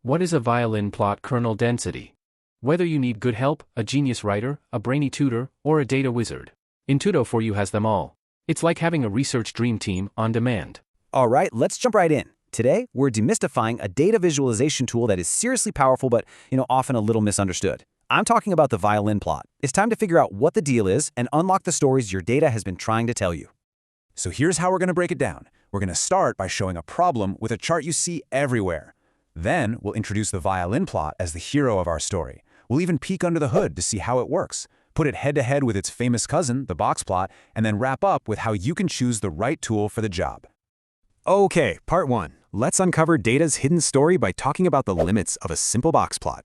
What is a violin plot kernel density? Whether you need good help, a genius writer, a brainy tutor, or a data wizard, Intuito4U has them all. It's like having a research dream team on demand. All right, let's jump right in. Today, we're demystifying a data visualization tool that is seriously powerful but, often a little misunderstood. I'm talking about the violin plot. It's time to figure out what the deal is and unlock the stories your data has been trying to tell you. So here's how we're going to break it down. We're going to start by showing a problem with a chart you see everywhere. Then we'll introduce the violin plot as the hero of our story. We'll even peek under the hood to see how it works, put it head-to-head with its famous cousin, the box plot, and then wrap up with how you can choose the right tool for the job. Okay, part 1. Let's uncover data's hidden story by talking about the limits of a simple box plot.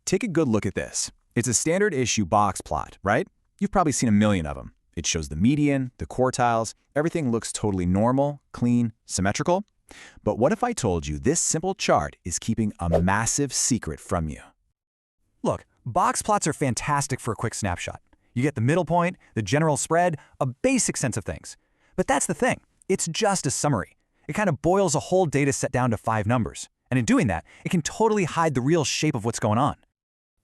Take a good look at this. It's a standard issue box plot, right? You've probably seen a million of them. It shows the median, the quartiles, everything looks totally normal, clean, symmetrical. But what if I told you this simple chart is keeping a massive secret from you? Look, box plots are fantastic for a quick snapshot. You get the middle point, the general spread, a basic sense of things. But that's the thing. It's just a summary. It kind of boils a whole data set down to 5 numbers. And in doing that, it can totally hide the real shape of what's going on.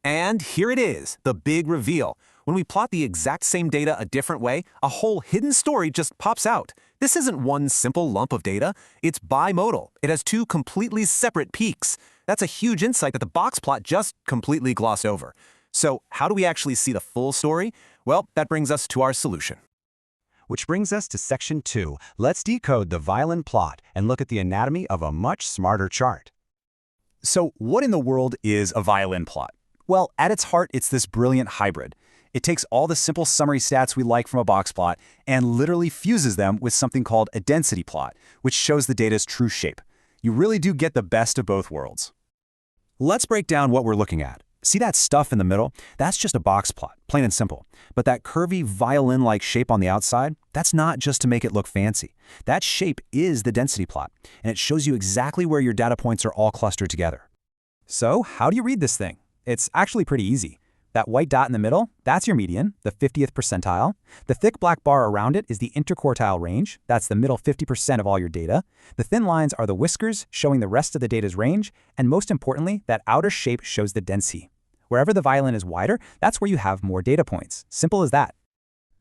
And here it is, the big reveal. When we plot the exact same data a different way, a whole hidden story just pops out. This isn't one simple lump of data. It's bimodal. It has 2 completely separate peaks. That's a huge insight that the box plot just completely glossed over. So how do we actually see the full story? Well, that brings us to our solution. Which brings us to section 2. Let's decode the violin plot and look at the anatomy of a much smarter chart. So what in the world is a violin plot? Well, at its heart, it's this brilliant hybrid. It takes all the simple summary stats we like from a box plot and literally fuses them with something called a density plot, which shows the data's true shape. You really do get the best of both worlds. Let's break down what we're looking at. See that stuff in the middle? That's just a box plot, plain and simple. But that curvy violin-like shape on the outside, that's not just to make it look fancy. That shape is the density plot, and it shows you exactly where your data points are all clustered together. So how do you read this thing? It's actually pretty easy. That white dot in the middle, that's your median, the 50th percentile. The thick black bar around it is the interquartile range. That's the middle 50% of all your data. The thin lines are the whiskers, showing the rest of the data's range. And most importantly, that outer shape shows the density. Wherever the violin is wider, that's where you have more data points. Simple as that.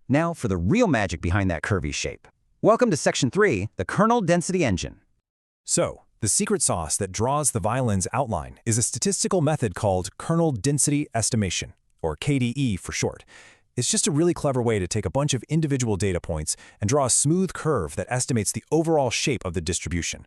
Now for the real magic behind that curvy shape. Welcome to section 3, the kernel density engine. So, the secret sauce that draws the violin's outline is a statistical method called kernel density estimation, or KDE for short. It's just a really clever way to take a bunch of individual data points and draw a smooth curve that estimates the overall shape of the distribution.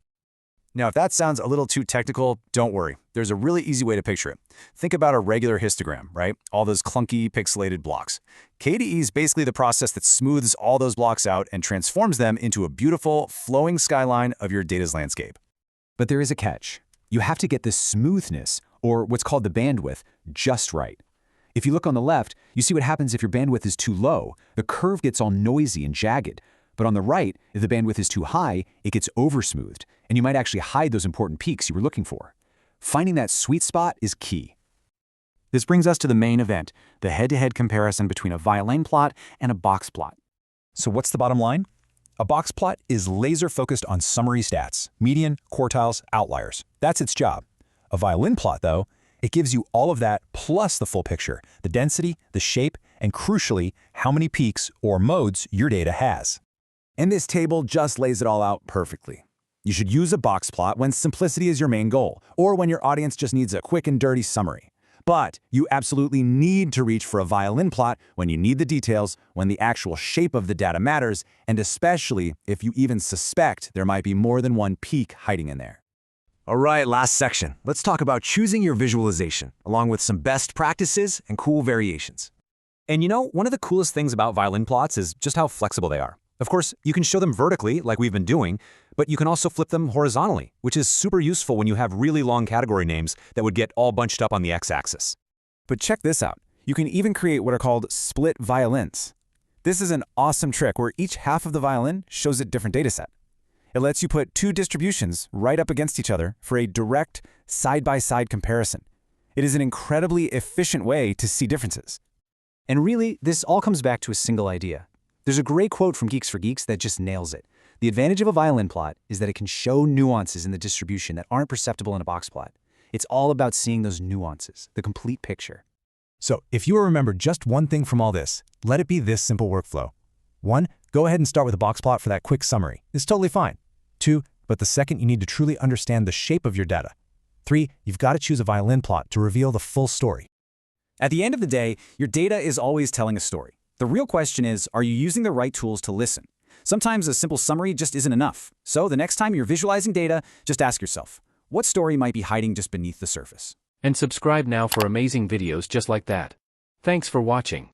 Now, if that sounds a little too technical, don't worry. There's a really easy way to picture it. Think about a regular histogram, right? All those clunky, pixelated blocks. KDE is basically the process that smooths all those blocks out and transforms them into a beautiful, flowing skyline of your data's landscape. But there is a catch. You have to get the smoothness, or what's called the bandwidth, just right. If you look on the left, you see what happens if your bandwidth is too low. The curve gets all noisy and jagged. But on the right, if the bandwidth is too high, it gets over-smoothed, and you might actually hide those important peaks you were looking for. Finding that sweet spot is key. This brings us to the main event, the head-to-head comparison between a violin plot and a box plot. So what's the bottom line? A box plot is laser-focused on summary stats, median, quartiles, outliers. That's its job. A violin plot, though, it gives you all of that plus the full picture, the density, the shape, and crucially, how many peaks or modes your data has. And this table just lays it all out perfectly. You should use a box plot when simplicity is your main goal, or when your audience just needs a quick and dirty summary. But you absolutely need to reach for a violin plot when you need the details, when the actual shape of the data matters, and especially if you even suspect there might be more than one peak hiding in there. All right, last section. Let's talk about choosing your visualization, along with some best practices and cool variations. And one of the coolest things about violin plots is just how flexible they are. Of course, you can show them vertically, like we've been doing, but you can also flip them horizontally, which is super useful when you have really long category names that would get all bunched up on the x-axis. But check this out. You can even create what are called split violins. This is an awesome trick where each half of the violin shows a different dataset. It lets you put 2 distributions right up against each other for a direct side-by-side comparison. It is an incredibly efficient way to see differences. And really, this all comes back to a single idea. There's a great quote from Geeks for Geeks that just nails it. The advantage of a violin plot is that it can show nuances in the distribution that aren't perceptible in a box plot. It's all about seeing those nuances, the complete picture. So if you remember just one thing from all this, let it be this simple workflow. 1. Go ahead and start with a box plot for that quick summary. It's totally fine. 2. But the second you need to truly understand the shape of your data. 3. You've got to choose a violin plot to reveal the full story. At the end of the day, your data is always telling a story. The real question is, are you using the right tools to listen? Sometimes a simple summary just isn't enough. So the next time you're visualizing data, just ask yourself, what story might be hiding just beneath the surface? And subscribe now for amazing videos just like that. Thanks for watching.